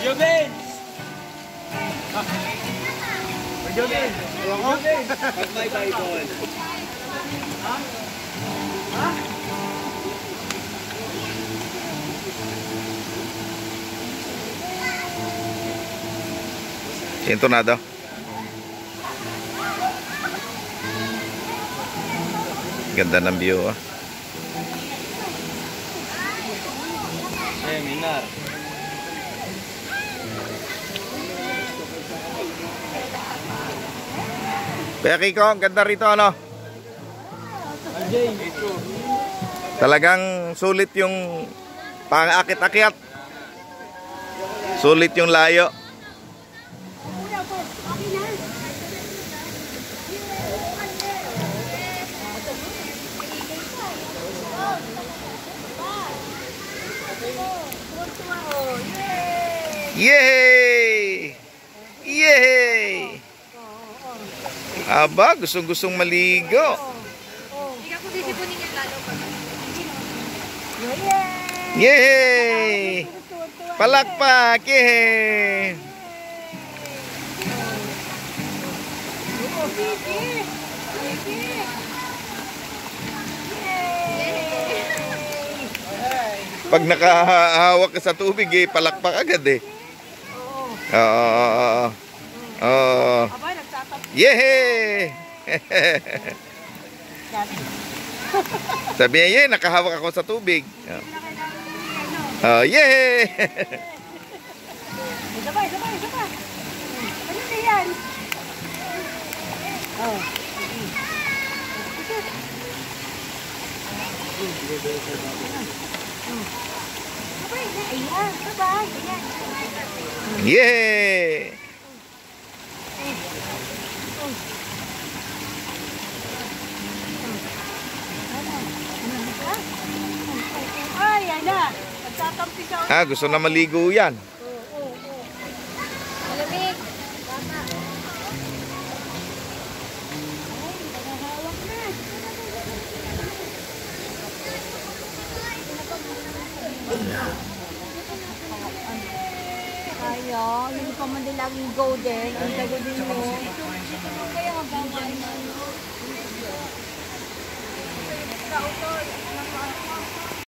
Jubin! Jubin! Jubin! Pag may Bible. Ha? Ha? Sintonado. Ganda ng view, ah. Seminar. Kaya Kiko, ang ganda rito, ano? Talagang sulit yung pang-akit-akyat. Sulit yung layo. Yay! Yay! Aba, gustong-gustong maligo. Yay! Palakpak! Yay! Pag nakahawak ka sa tubig, eh, palakpak agad, eh. Oo. Oo. Yehey! Sabi niya, yehey, nakahawak ako sa tubig. Oh, yehey! Sabay. Ano na yan? Oh. Ayan, sabay. Yehey! Ay, ala. Nagtatampi siya. Ah, gusto na maligo yan. Malamig. Tama. Ayaw, yun pa man din laging golden. Ang tago din mo. Kaya magkakain na.